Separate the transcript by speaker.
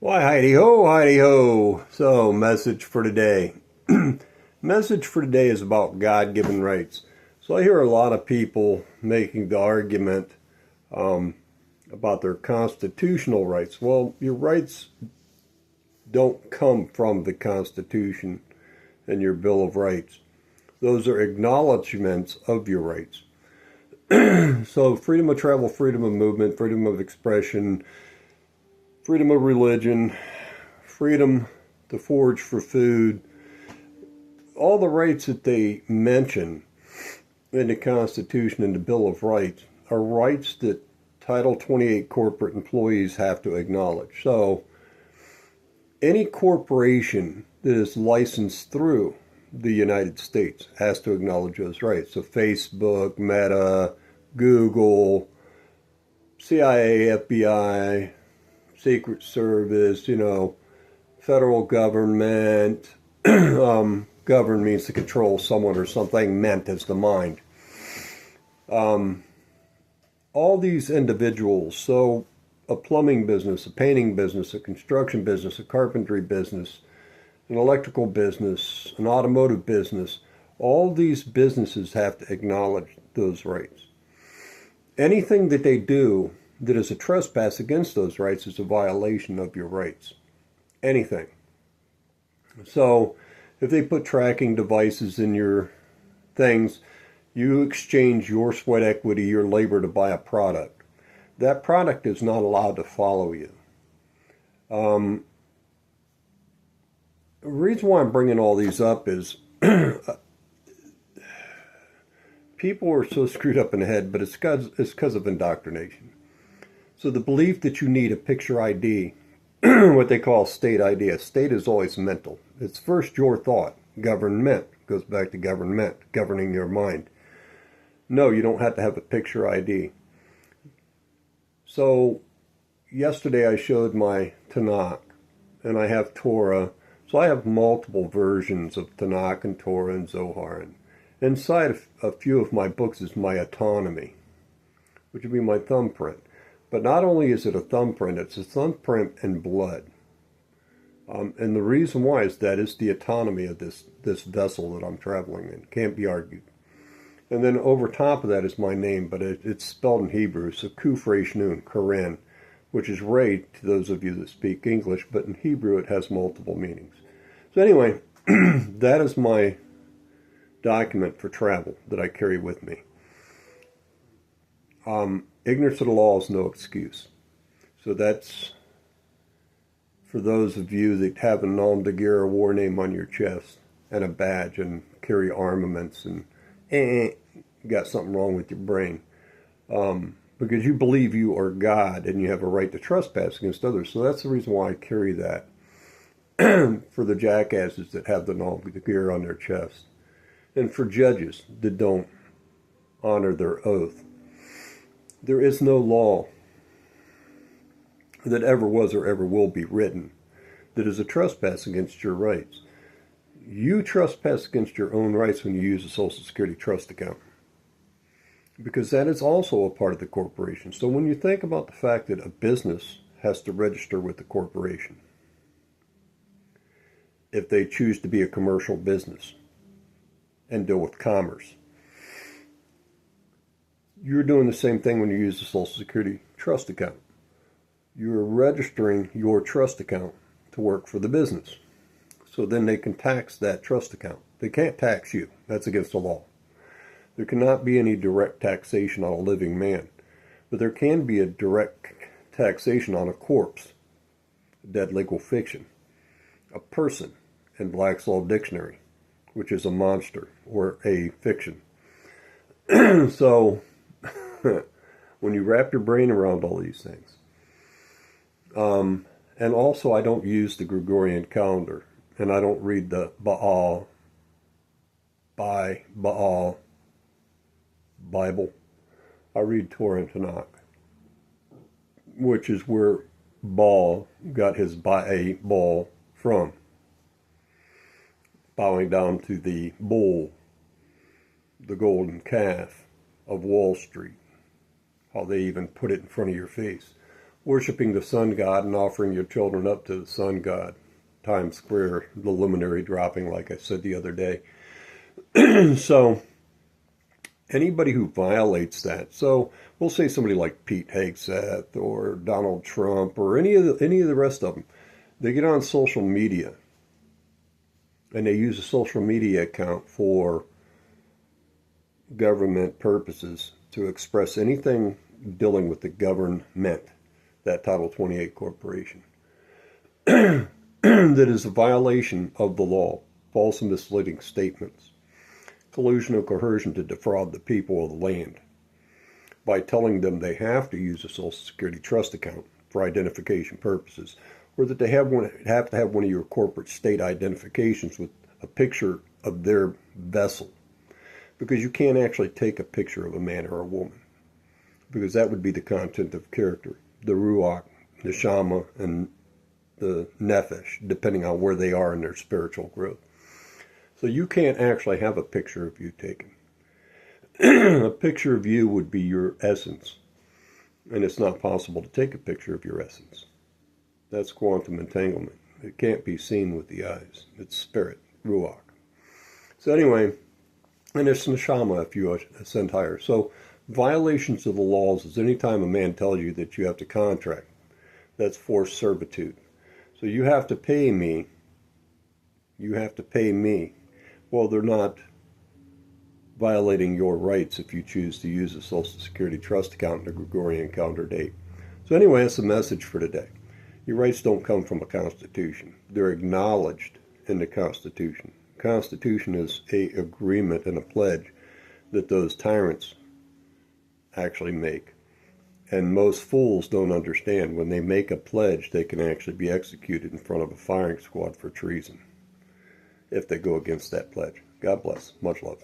Speaker 1: Why, Heidi ho. So, message for today. Message for today is about God-given rights. So, I hear a lot of people making the argument about their constitutional rights. Well, your rights don't come from the Constitution and your Bill of Rights. Those are acknowledgments of your rights. So, freedom of travel, freedom of movement, freedom of expression, freedom of religion, freedom to forage for food, all the rights that they mention in the Constitution and the Bill of Rights are rights that Title 28 corporate employees have to acknowledge. So any corporation that is licensed through the United States has to acknowledge those rights. So Facebook, Meta, Google, CIA, FBI, Secret Service, federal government. Govern means to control someone or something. Meant as the mind. All these individuals, so a plumbing business, a painting business, a construction business, a carpentry business, an electrical business, an automotive business, all these businesses have to acknowledge those rights. Anything that they do that is a trespass against those rights is a violation of your rights. Anything. So if they put tracking devices in your things, you exchange your sweat equity, your labor to buy a product. That product is not allowed to follow you. The reason why I'm bringing all these up is people are so screwed up in the head, but it's because of indoctrination. So the belief that you need a picture ID, what they call state ID. A state is always mental. It's first your thought. Government goes back to government, governing your mind. No, you don't have to have a picture ID. So yesterday I showed my Tanakh, and I have Torah. So I have multiple versions of Tanakh and Torah and Zohar. And inside a few of my books is my autonomy, which would be my thumbprint. But not only is it a thumbprint, it's a thumbprint in blood. And the reason why is that is the autonomy of this vessel that I'm traveling in. Can't be argued. And then over top of that is my name, but it's spelled in Hebrew. So Kuf Resh Nun, Karen, which is Ray to those of you that speak English, but in Hebrew it has multiple meanings. So anyway, that is my document for travel that I carry with me. Ignorance of the law is no excuse. So that's for those of you that have a nom de guerre, a war name on your chest, and a badge, and carry armaments, and got something wrong with your brain. Because you believe you are God, and you have a right to trespass against others. So that's the reason why I carry that for the jackasses that have the nom de guerre on their chest. And for judges that don't honor their oath. There is no law that ever was or ever will be written that is a trespass against your rights. You trespass against your own rights when you use a Social Security trust account, because that is also a part of the corporation. So when you think about the fact that a business has to register with the corporation if they choose to be a commercial business and deal with commerce, you're doing the same thing when you use the Social Security trust account. You're registering your trust account to work for the business. So then they can tax that trust account. They can't tax you. That's against the law. There cannot be any direct taxation on a living man. But there can be a direct taxation on a corpse, a dead legal fiction, a person in Black's Law Dictionary, which is a monster or a fiction. So when you wrap your brain around all these things. And also I don't use the Gregorian calendar, and I don't read the Baal Bible. I read Torah and Tanakh, which is where Baal got his Baal from, bowing down to the bull, the golden calf of Wall Street. How they even put it in front of your face. worshiping the sun god and offering your children up to the sun god. Times Square, the luminary dropping, like I said the other day. So anybody who violates that, so we'll say somebody like Pete Hegseth or Donald Trump or any of the rest of them, they get on social media and they use a social media account for government purposes to express anything dealing with the government, that Title 28 corporation, that is a violation of the law, false and misleading statements, collusion or coercion to defraud the people of the land by telling them they have to use a Social Security trust account for identification purposes, or that they have to have one of your corporate state identifications with a picture of their vessel, because you can't actually take a picture of a man or a woman, because that would be the content of character, the ruach, the shama, and the nephesh, depending on where they are in their spiritual growth. So you can't actually have a picture of you taken. A picture of you would be your essence, and it's not possible to take a picture of your essence. That's quantum entanglement. It can't be seen with the eyes. It's spirit, ruach. So anyway, and it's neshama if you ascend higher. So violations of the laws is any time a man tells you that you have to contract. That's forced servitude. So you have to pay me. You have to pay me. Well, they're not violating your rights if you choose to use a Social Security trust account in a Gregorian calendar date. So anyway, that's the message for today. Your rights don't come from a constitution. They're acknowledged in the Constitution. The Constitution is an agreement and a pledge that those tyrants actually make. And most fools don't understand when they make a pledge, they can actually be executed in front of a firing squad for treason if they go against that pledge. God bless. Much love.